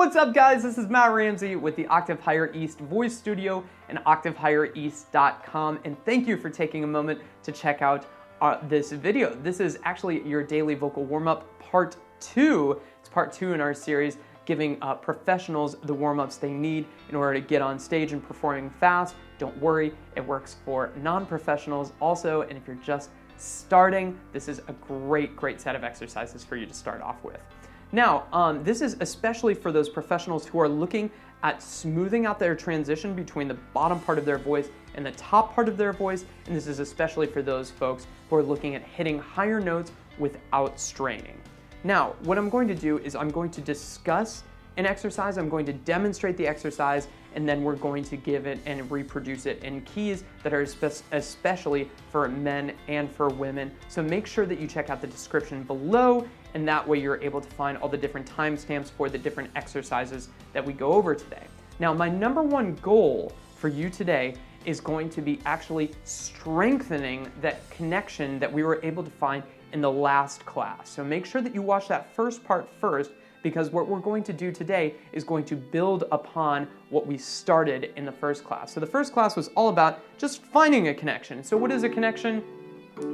What's up, guys? This is Matt Ramsey with the Octave Higher East Voice Studio and OctaveHigherEast.com, and thank you for taking a moment to check out this video. This is actually your daily vocal warm-up part 2. It's part 2 in our series, giving professionals the warm-ups they need in order to get on stage and performing fast. Don't worry, it works for non-professionals also, and if you're just starting, this is a great set of exercises for you to start off with. Now, this is especially for those professionals who are looking at smoothing out their transition between the bottom part of their voice and the top part of their voice, and this is especially for those folks who are looking at hitting higher notes without straining. Now, what I'm going to do is I'm going to discuss an exercise, I'm going to demonstrate the exercise, and then we're going to give it and reproduce it in keys that are especially for men and for women. So make sure that you check out the description below, and that way you're able to find all the different timestamps for the different exercises that we go over today. Now, my number one goal for you today is going to be actually strengthening that connection that we were able to find in the last class. So make sure that you watch that first part first, because what we're going to do today is going to build upon what we started in the first class. So the first class was all about just finding a connection. So what is a connection?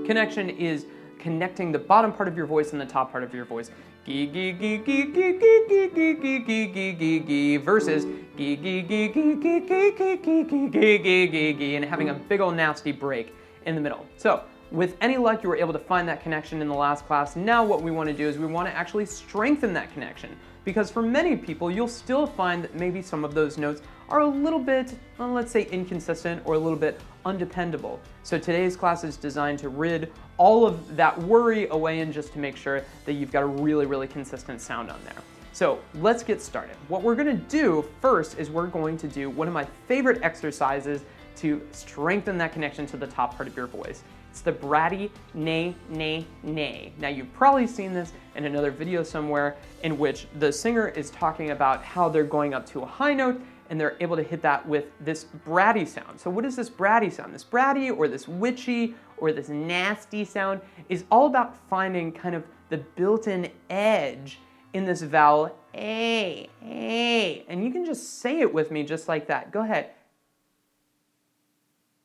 Connection is connecting the bottom part of your voice and the top part of your voice. Gee, gee, gee, gee, gee, gee, gee, gee, gee, gee, gee, gee, gee, versus gee, gee, gee, gee, gee, gee, gee, gee, gee, gee, gee, gee, and having a big old nasty break in the middle. So with any luck, you were able to find that connection in the last class. Now what we want to do is we want to actually strengthen that connection, because for many people, you'll still find that maybe some of those notes are a little bit, let's say, inconsistent or a little bit undependable. So today's class is designed to rid all of that worry away and just to make sure that you've got a really consistent sound on there. So let's get started. What we're going to do first is we're going to do one of my favorite exercises to strengthen that connection to the top part of your voice. It's the bratty nay, nay, nay. Now, you've probably seen this in another video somewhere in which the singer is talking about how they're going up to a high note and they're able to hit that with this bratty sound. So what is this bratty sound? This bratty or this witchy or this nasty sound is all about finding kind of the built-in edge in this vowel A, A. And you can just say it with me just like that. Go ahead.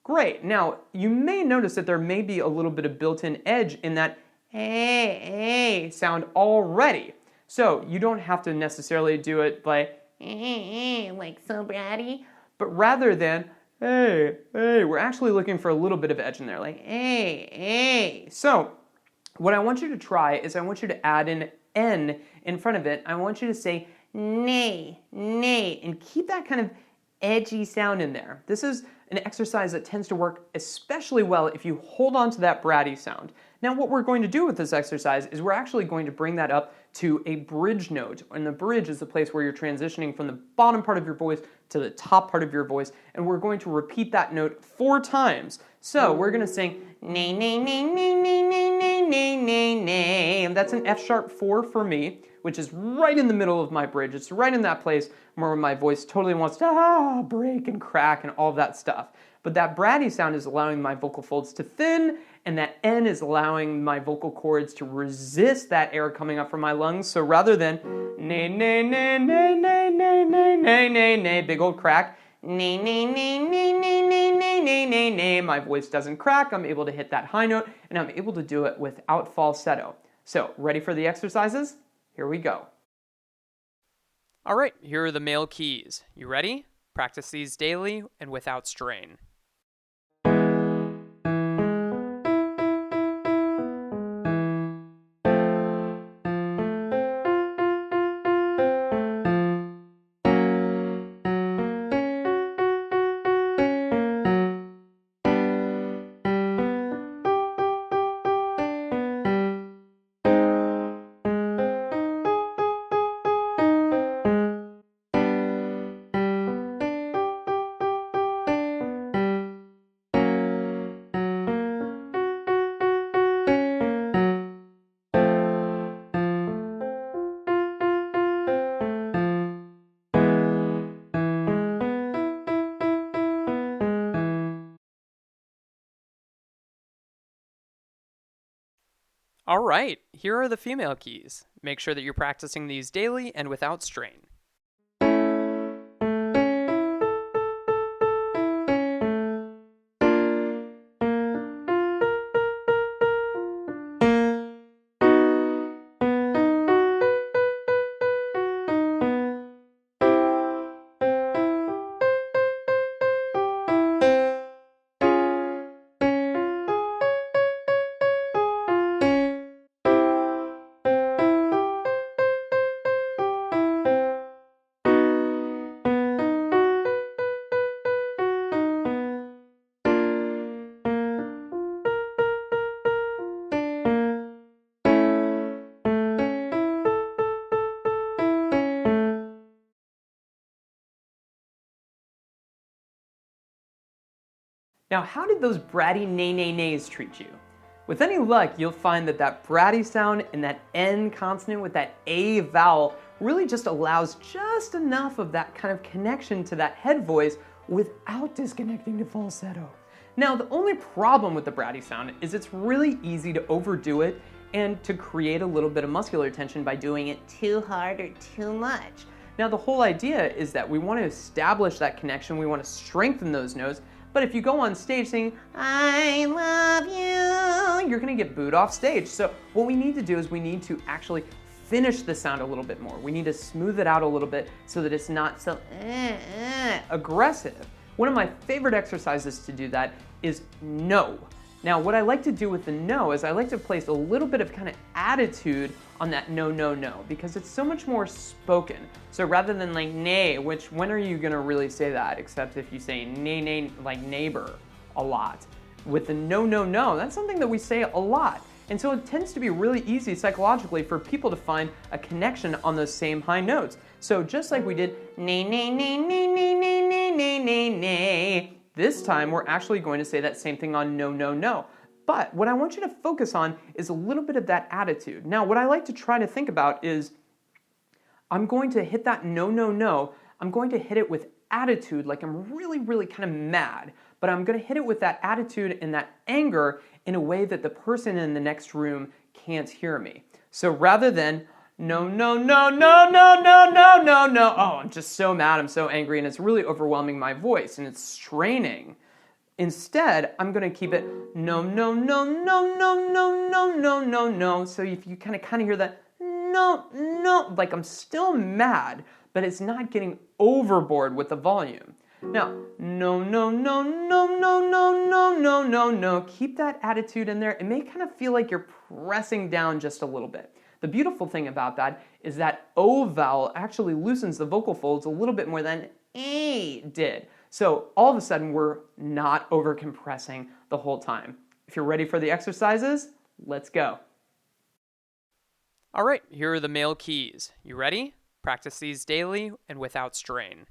Great. Now, you may notice that there may be a little bit of built-in edge in that A sound already. So you don't have to necessarily do it by like so bratty, but rather than hey, we're actually looking for a little bit of edge in there, like hey. So what I want you to try is I want you to add an N in front of it. I want you to say nay, and keep that kind of edgy sound in there. This is an exercise that tends to work especially well if you hold on to that bratty sound. Now, what we're going to do with this exercise is we're actually going to bring that up to a bridge note, and the bridge is the place where you're transitioning from the bottom part of your voice to the top part of your voice, and we're going to repeat that note 4 times. So we're going to sing nay, nay, nay, nay, nay, nay, nay, nay, nay, nay, and that's an F sharp 4 for me, which is right in the middle of my bridge. It's right in that place where my voice totally wants to break and crack and all of that stuff. But that bratty sound is allowing my vocal folds to thin, and that N is allowing my vocal cords to resist that air coming up from my lungs. So rather than nay, nay, nay, nay, nay, nay, nay, nay, nay, nay, big old crack, nay, nay, nay, nay, nay, nay, nay, nay, nay, nay, my voice doesn't crack. I'm able to hit that high note, and I'm able to do it without falsetto. So, ready for the exercises? Here we go. All right, here are the male keys. You ready? Practice these daily and without strain. All right, here are the female keys. Make sure that you're practicing these daily and without strain. Now, how did those bratty nay-nay-nays treat you? With any luck, you'll find that that bratty sound and that N consonant with that A vowel really just allows just enough of that kind of connection to that head voice without disconnecting to falsetto. Now, the only problem with the bratty sound is it's really easy to overdo it and to create a little bit of muscular tension by doing it too hard or too much. Now, the whole idea is that we want to establish that connection, we want to strengthen those notes, but if you go on stage saying, I love you, you're going to get booed off stage. So what we need to do is we need to actually finish the sound a little bit more. We need to smooth it out a little bit so that it's not so aggressive. One of my favorite exercises to do that is no. Now, what I like to do with the no is I like to place a little bit of kind of attitude on that no, no, no, because it's so much more spoken. So rather than like nay, which when are you gonna really say that except if you say nay, nay, like neighbor a lot. With the no, no, no, that's something that we say a lot. And so it tends to be really easy psychologically for people to find a connection on those same high notes. So just like we did nay, nay, nay, nay, nay, nay, nay, nay, nay, nay, this time we're actually going to say that same thing on no, no, no. But what I want you to focus on is a little bit of that attitude. Now, what I like to try to think about is I'm going to hit that no, no, no. I'm going to hit it with attitude, like I'm really, really kind of mad. But I'm going to hit it with that attitude and that anger in a way that the person in the next room can't hear me. So rather than no, no, no, no, no, no, no, no, no. Oh, I'm just so mad, I'm so angry, and it's really overwhelming my voice, and it's straining. Instead, I'm going to keep it no, no, no, no, no, no, no, no, no, no. So if you kind of hear that no, no, like I'm still mad, but it's not getting overboard with the volume. Now, no, no, no, no, no, no, no, no, no, no. Keep that attitude in there. It may kind of feel like you're pressing down just a little bit. The beautiful thing about that is that O vowel actually loosens the vocal folds a little bit more than A did. So all of a sudden, we're not over-compressing the whole time. If you're ready for the exercises, let's go. All right, here are the male keys. You ready? Practice these daily and without strain.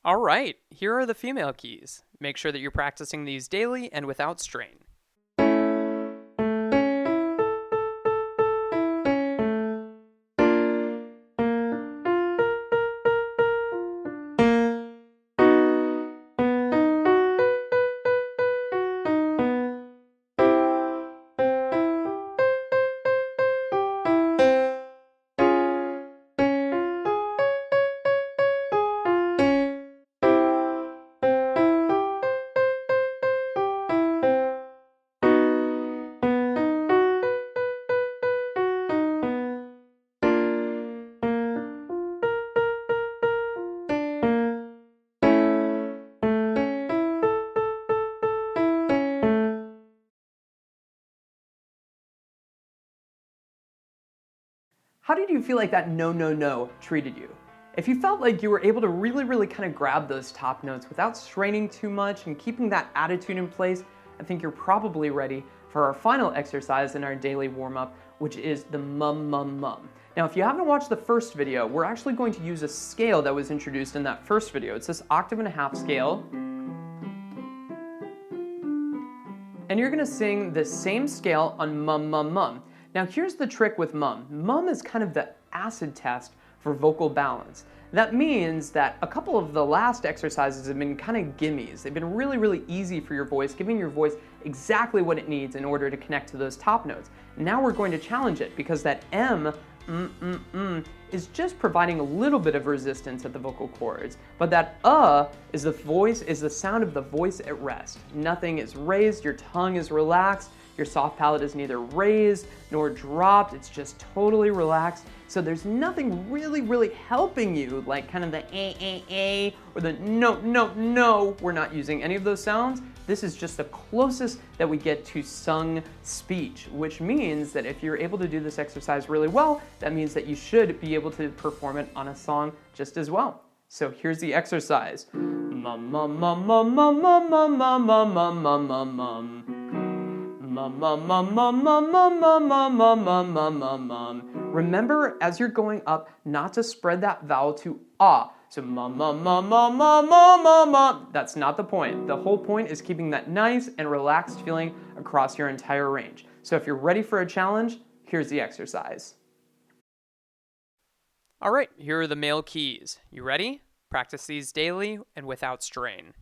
All right, here are the female keys. Make sure that you're practicing these daily and without strain. How did you feel like that no, no, no treated you? If you felt like you were able to really kind of grab those top notes without straining too much and keeping that attitude in place, I think you're probably ready for our final exercise in our daily warm-up, which is the mum, mum, mum. Now, if you haven't watched the first video, we're actually going to use a scale that was introduced in that first video. It's this 1.5 scale. And you're gonna sing the same scale on mum, mum, mum. Now here's the trick with mum. Mum is kind of the acid test for vocal balance. That means that a couple of the last exercises have been kind of gimmies. They've been really easy for your voice, giving your voice exactly what it needs in order to connect to those top notes. Now we're going to challenge it because that M is just providing a little bit of resistance at the vocal cords. But that is the sound of the voice at rest. Nothing is raised, your tongue is relaxed, your soft palate is neither raised nor dropped, it's just totally relaxed. So there's nothing really helping you, like kind of the or the no. We're not using any of those sounds. This is just the closest that we get to sung speech, which means that if you're able to do this exercise really well, that means that you should be able to perform it on a song just as well. So here's the exercise. Mum, mum, mum, mum, mum, mum, mum, mum, mum, mum, mum, mum, mum. Mum, mum, mum, mum, mum, mum, mum, mum, mum, mum, mum, mum, mum. Remember, as you're going up, not to spread that vowel to ah. So mum, mum, mum, mum, mum, mum, mum, mum. That's not the point. The whole point is keeping that nice and relaxed feeling across your entire range. So if you're ready for a challenge, here's the exercise. All right, here are the male keys. You ready? Practice these daily and without strain.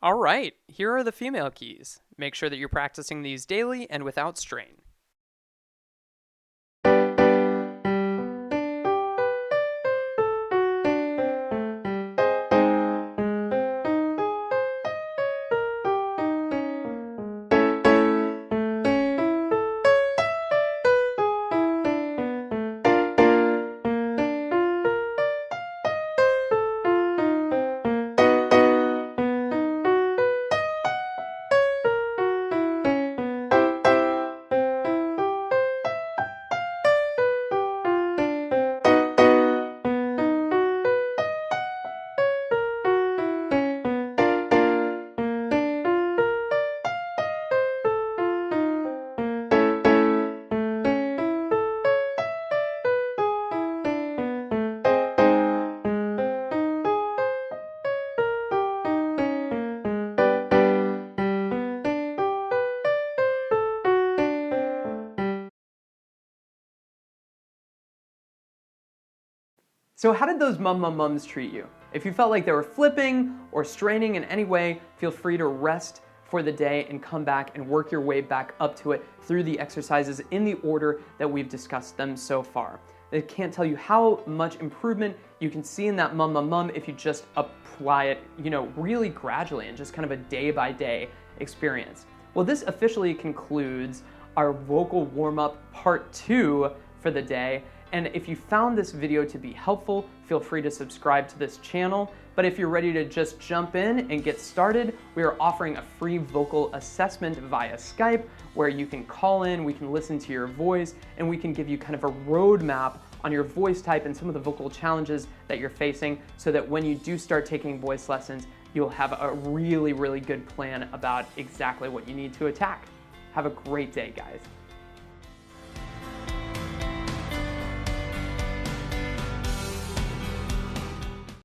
All right, here are the female keys. Make sure that you're practicing these daily and without strain. So how did those mum mum mums treat you? If you felt like they were flipping or straining in any way, feel free to rest for the day and come back and work your way back up to it through the exercises in the order that we've discussed them so far. I can't tell you how much improvement you can see in that mum mum mum if you just apply it, really gradually and just kind of a day by day experience. Well, this officially concludes our vocal warm-up part 2 for the day. And if you found this video to be helpful, feel free to subscribe to this channel. But if you're ready to just jump in and get started, we are offering a free vocal assessment via Skype where you can call in, we can listen to your voice, and we can give you kind of a roadmap on your voice type and some of the vocal challenges that you're facing so that when you do start taking voice lessons, you'll have a really good plan about exactly what you need to attack. Have a great day, guys.